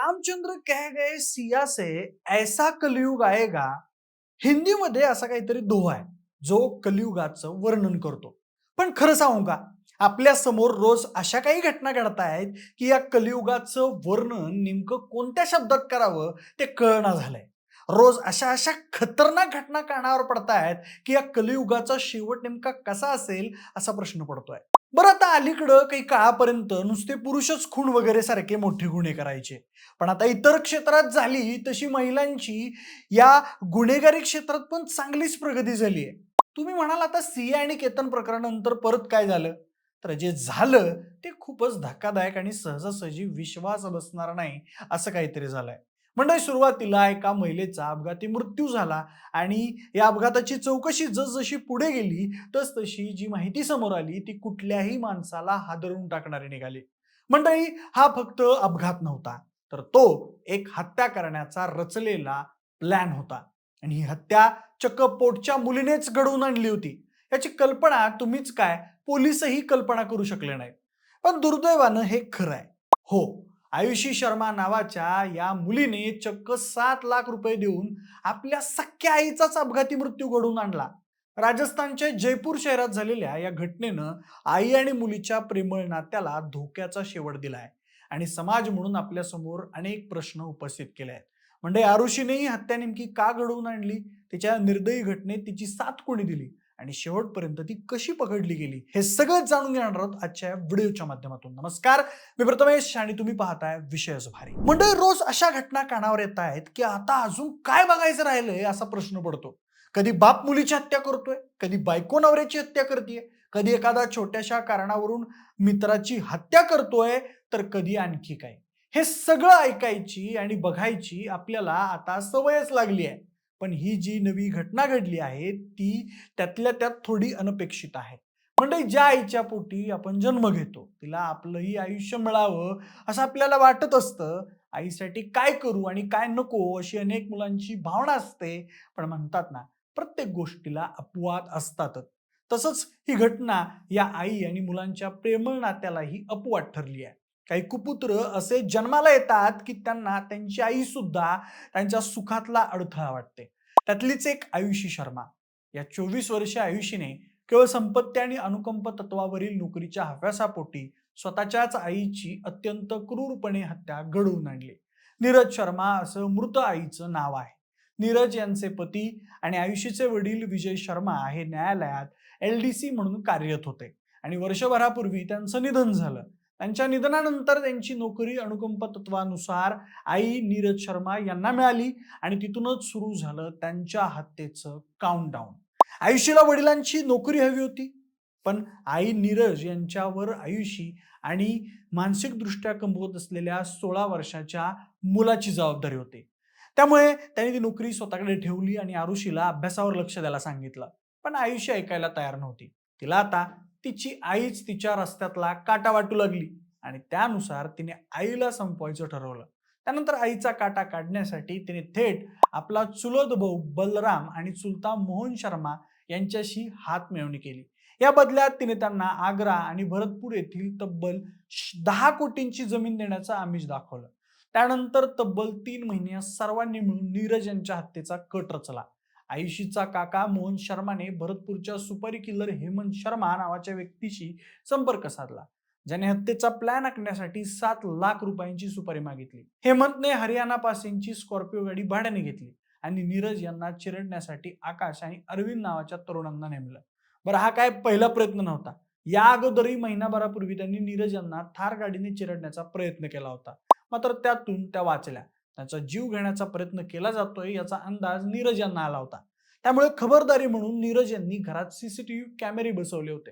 रामचंद्र कह गए सिया से ऐसा कलयुग आएगा. हिंदीमध्ये असा काहीतरी दोहा आहे जो कलियुगाचं वर्णन करतो. पण खरं सांगू का, आपल्या समोर रोज अशा काही घटना घडतायत की या कलियुगाचं वर्णन नेमकं कोणत्या शब्दात करावं ते कळना झालंय. रोज अशा अशा खतरनाक घटना कानावर पडतायत की या कलियुगाचा शेवट नेमका कसा असेल असा प्रश्न पडतोय. बरं, आता अलीकडं काही काळापर्यंत नुसते पुरुषच खून वगैरे सारखे मोठे गुन्हे करायचे. पण आता इतर क्षेत्रात झाली तशी महिलांची या गुन्हेगारी क्षेत्रात पण चांगलीच प्रगती झाली आहे. तुम्ही म्हणाल आता सिया आणि केतन प्रकरणानंतर परत काय झालं? तर जे झालं ते खूपच धक्कादायक आणि सहजासहजी विश्वास बसणार नाही असं काहीतरी झालंय. म्हणजे सुरुवातीला एका महिलेचा अपघाती मृत्यू झाला आणि या अपघाताची चौकशी जसजशी पुढे गेली तसतशी जी माहिती समोर आली ती कुठल्याही माणसाला हादरवून टाकणारी निघाली. मंडळी, हा फक्त अपघात नव्हता, तर तो एक हत्या करण्याचा रचलेला प्लॅन होता. आणि ही हत्या चक्क पोटच्या मुलीनेच घडवून आणली होती. याची कल्पना तुम्हीच काय, पोलिसही कल्पना करू शकले नाहीत. पण दुर्दैवानं हे खरं आहे. हो, आयुषी शर्मा नावाच्या या मुलीने चक्क 7 लाख रुपये देऊन आपल्या सख्ख्या आईचाच अपघाती मृत्यू घडवून आणला. राजस्थानच्या जयपूर शहरात झालेल्या या घटनेनं आई आणि मुलीच्या प्रेमळ नात्याला धोक्याचा शेवट दिलाय आणि समाज म्हणून आपल्या समोर अनेक प्रश्न उपस्थित केले आहेत. म्हणजे आरुषीने ही हत्या नेमकी का घडवून आणली, तिच्या निर्दयी घटनेत तिची साथ कोणी दिली आणि शेवटपर्यंत ती कशी पकडली गेली, हे सगळं जाणून घेणार आहोत आजच्या या व्हिडिओच्या माध्यमातून. नमस्कार, मी प्रथमेश आणि तुम्ही पाहताय विषयच भारी. म्हणजे रोज अशा घटना कानावर येत आहेत की आता अजून काय बघायचं राहिलंय असा प्रश्न पडतो. कधी बाप मुलीची हत्या करतोय, कधी बायको नवऱ्याची हत्या करतेय, कधी एखादा छोट्याशा कारणावरून मित्राची हत्या करतोय, तर कधी आणखी काय. हे सगळं ऐकायची आणि बघायची आपल्याला आता सवयच लागली आहे. पण ही जी नवी घटना घडली आहे ती त्यातल्या त्यात थोडी अनपेक्षित आहे. म्हणजे ज्या आईच्या पोटी आपण जन्म घेतो तिला आपलंही आयुष्य मिळावं असं आपल्याला वाटत असतं. आईसाठी काय करू आणि काय नको अशी अनेक मुलांची भावना असते. पण म्हणतात ना, प्रत्येक गोष्टीला अपवाद असतातच. तसंच ही घटना या आई आणि मुलांच्या प्रेमळ नात्यालाही अपवाद ठरली आहे. काही कुपुत्र असे जन्माला येतात की त्यांना त्यांची आई सुद्धा त्यांच्या सुखातला अडथळा वाटते. त्यातलीच एक आयुषी शर्मा. या 24 वर्षीय आयुषीने केवळ संपत्ती आणि अनुकंप तत्वावरील नोकरीच्या हव्यासापोटी स्वतःच्याच आईची अत्यंत क्रूरपणे हत्या घडवून आणली. नीरज शर्मा असं मृत आईचं नाव आहे. नीरज यांचे पती आणि आयुषीचे वडील विजय शर्मा हे न्यायालयात LDC म्हणून कार्यरत होते आणि वर्षभरापूर्वी त्यांचं निधन झालं. त्यांच्या निधनानंतर त्यांची नोकरी अनुकंप तत्वानुसार आई नीरज शर्मा यांना मिळाली आणि तिथूनच सुरू झालं त्यांच्या हत्येचं काउंटडाऊन. आयुषीला वडिलांची नोकरी हवी होती, पण आई नीरज यांच्यावर आयुषी आणि मानसिकदृष्ट्या कमवत असलेल्या 16 वर्षाच्या मुलाची जबाबदारी होती. त्यामुळे त्यांनी ती नोकरी स्वतःकडे ठेवली आणि आरुषीला अभ्यासावर लक्ष द्यायला सांगितलं. पण आयुषी ऐकायला तयार नव्हती. तिला आता तिची आईच तिच्या रस्त्यातला काटा वाटू लागली आणि त्यानुसार तिने आईला संपवायचं ठरवलं. त्यानंतर आईचा काटा काढण्यासाठी तिने थेट आपला चुलत भाऊ बलराम आणि चुलता मोहन शर्मा यांच्याशी हातमिळवणी केली. या बदल्यात तिने त्यांना आग्रा आणि भरतपूर येथील तब्बल 10 कोटींची जमीन देण्याचं आमिष दाखवलं. त्यानंतर तब्बल 3 महिने सर्वांनी मिळून नीरज यांच्या हत्येचा कट रचला. आयुषीचा काका मोहन शर्माने भरतपूरच्या सुपारी किल्लर हेमंत शर्मा नावाच्या व्यक्तीशी संपर्क साधला, ज्याने हत्येचा प्लॅन आखण्यासाठी 7 लाख रुपयांची सुपारी मागितली. हेमंतने हरियाणा पासिंगची स्कॉर्पिओ गाडी भाड्याने घेतली आणि नीरज यांना चिरडण्यासाठी आकाश आणि अरविंद नावाच्या तरुणांना नेमलं. बरं, हा काय पहिला प्रयत्न नव्हता. या अगोदरही महिनाभरापूर्वी त्यांनी नीरज यांना थार गाडीने चिरडण्याचा प्रयत्न केला होता. मात्र त्यातून त्या वाचल्या. त्यांचा जीव घेण्याचा प्रयत्न केला जातोय याचा अंदाज नीरज यांना आला होता. त्यामुळे खबरदारी म्हणून नीरज यांनी घरात CCTV कॅमेरे बसवले होते.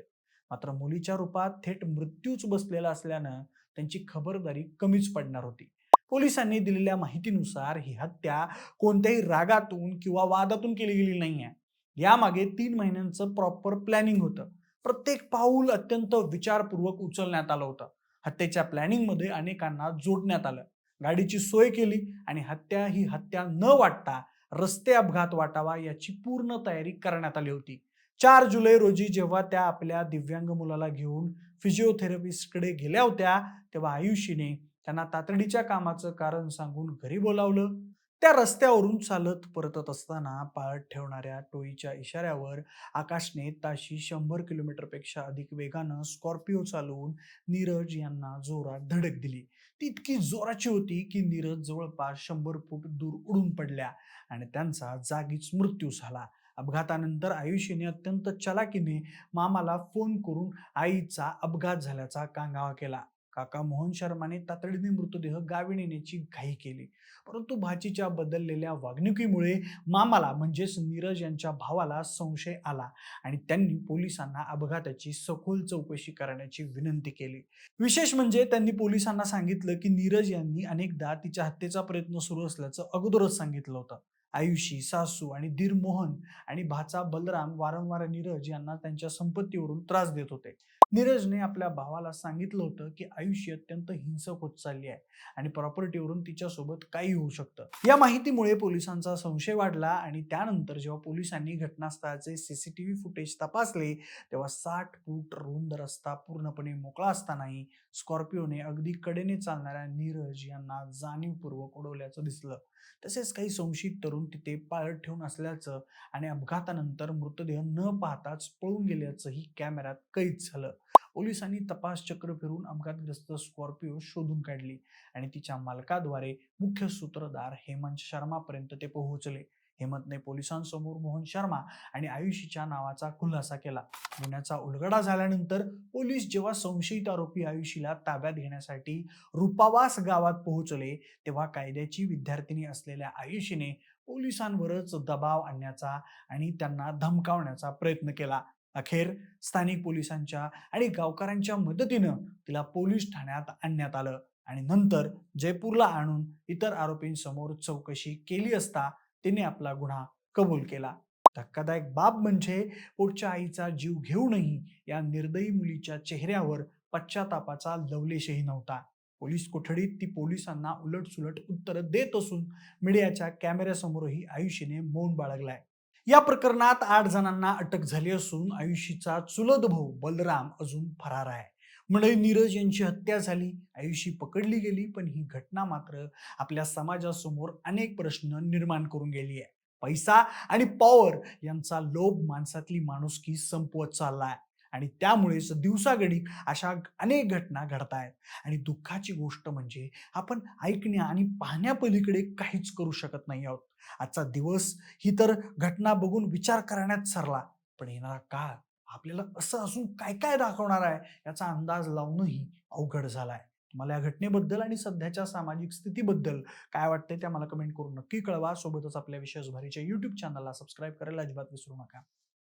मात्र मुलीच्या रूपात थेट मृत्यूच बसलेला असल्यानं त्यांची खबरदारी कमीच पडणार होती. पोलिसांनी दिलेल्या माहितीनुसार ही हत्या कोणत्याही रागातून किंवा वादातून केली गेली नाहीये. यामागे 3 महिन्यांचं प्रॉपर प्लॅनिंग होतं. प्रत्येक पाऊल अत्यंत विचारपूर्वक उचलण्यात आलं होतं. हत्येच्या प्लॅनिंगमध्ये अनेकांना जोडण्यात आलं, गाडीची सोय केली आणि ही हत्या न वाटता रस्ते अपघात वाटावा याची पूर्ण तयारी करण्यात आली होती. 4 जुलै रोजी जेव्हा त्या आपल्या दिव्यांग मुलाला घेऊन फिजिओथेरपिस्टकडे गेल्या होत्या, तेव्हा आयुषीने त्यांना तातडीच्या कामाचं कारण सांगून घरी बोलावलं. त्या रस्त्यावरून चालत परतत असताना पाळत ठेवणाऱ्या टोळीच्या इशाऱ्यावर आकाशने ताशी 100 किलोमीटरपेक्षा अधिक वेगानं स्कॉर्पिओ चालवून नीरज यांना जोरात धडक दिली. ती इतकी जोराची होती की नीरज जवळपास 100 फूट दूर उडून पडल्या आणि त्यांचा जागीच मृत्यू झाला. अपघातानंतर आयुषीने अत्यंत चलाकीने मामाला फोन करून आईचा अपघात झाल्याचा कांगावा केला. काका मोहन शर्माने तातडीने मृतदेह गावी नेण्याची घाई केली. परंतु भाचीच्या बदललेल्या वागणुकीमुळे मामाला म्हणजेच नीरज यांच्या भावाला संशय आला आणि त्यांनी पोलिसांना अपघाताची सखोल चौकशी करण्याची विनंती केली. विशेष म्हणजे त्यांनी पोलिसांना सांगितलं की नीरज यांनी अनेकदा तिच्या हत्येचा प्रयत्न सुरू असल्याचं अगोदरच सांगितलं होतं. आयुषी, सासू आणि दीर मोहन आणि भाचा बलराम वारंवार नीरज यांना त्यांच्या संपत्तीवरून त्रास देत होते. नीरजने आपल्या भावाला सांगितलं होतं की आयुषी अत्यंत हिंसक होत चालली आहे आणि प्रॉपर्टीवरून तिच्यासोबत काही होऊ शकतं. या माहितीमुळे पोलिसांचा संशय वाढला आणि त्यानंतर जेव्हा पोलिसांनी घटनास्थळाचे सीसीटीव्ही फुटेज तपासले तेव्हा 60 फूट रुंद रस्ता पूर्णपणे मोकळा असतानाही स्कॉर्पिओने अगदी कडेने चालणाऱ्या नीरज यांना जाणीवपूर्वक उडवल्याचं दिसलं. तसेच काही संशयित तरुण तिथे पाळत ठेवून असल्याचं आणि अपघातानंतर मृतदेह न पाहताच पळून गेल्याचंही कॅमेऱ्यात कैद झालं. पोलिसांनी तपास चक्र फिरून अपघातग्रस्त स्कॉर्पिओ शोधून काढली आणि तिच्या मालकाद्वारे मुख्य सूत्रधार हेमंत शर्मापर्यंत ते पोहोचले. हेमंतने पोलिसांसमोर मोहन शर्मा आणि आयुषीच्या नावाचा खुलासा केला. गुन्ह्याचा उलगडा झाल्यानंतर पोलीस जेव्हा संशयित आरोपी आयुषीला ताब्यात घेण्यासाठी रुपावास गावात पोहोचले तेव्हा कायद्याची विद्यार्थिनी असलेल्या आयुषीने पोलिसांवरच दबाव आणण्याचा आणि त्यांना धमकावण्याचा प्रयत्न केला. अखेर स्थानिक पोलिसांच्या आणि गावकऱ्यांच्या मदतीनं तिला पोलीस ठाण्यात आणण्यात आलं आणि नंतर जयपूरला आणून इतर आरोपींसमोर चौकशी केली असता तिने आपला गुन्हा कबूल केला. धक्कादायक बाब म्हणजे पोटच्या आईचा जीव घेऊनही या निर्दयी मुलीच्या चेहऱ्यावर पश्चातापाचा लवलेशही नव्हता. पोलीस कोठडीत ती पोलिसांना उलटसुलट उत्तरं देत असून मीडियाच्या कॅमेऱ्यासमोरही आयुषीने मौन बाळगलाय. या प्रकरणात 8 जणांना अटक झाली असून आयुषीचा चुलत भाऊ बलराम अजून फरार आहे. म्हणजे नीरज यांची हत्या झाली, आयुषी पकडली गेली, पण ही घटना मात्र आपल्या समाजासमोर अनेक प्रश्न निर्माण करून गेली आहे. पैसा आणि पॉवर यांचा लोभ माणसातली माणुसकी संपवत चाललाय आणि त्यामुळेच दिवसागणिक अशा अनेक घटना घडतायत. आणि दुःखाची गोष्ट म्हणजे आपण ऐकण्या आणि पाहण्यापलीकडे काहीच करू शकत नाही आहोत. आजचा दिवस ही तर घटना बघून विचार करण्यात सरला, पण येणारा काळ आपल्याला असं असून काय काय दाखवणार आहे याचा अंदाज लावणंही अवघड झालाय. मला या घटनेबद्दल आणि सध्याच्या सामाजिक स्थितीबद्दल काय वाटतंय ते मला कमेंट करून नक्की कळवा. सोबतच आपल्या विशेष भारीच्या YouTube चॅनलला सबस्क्राईब करायला अजिबात विसरू नका.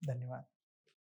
धन्यवाद.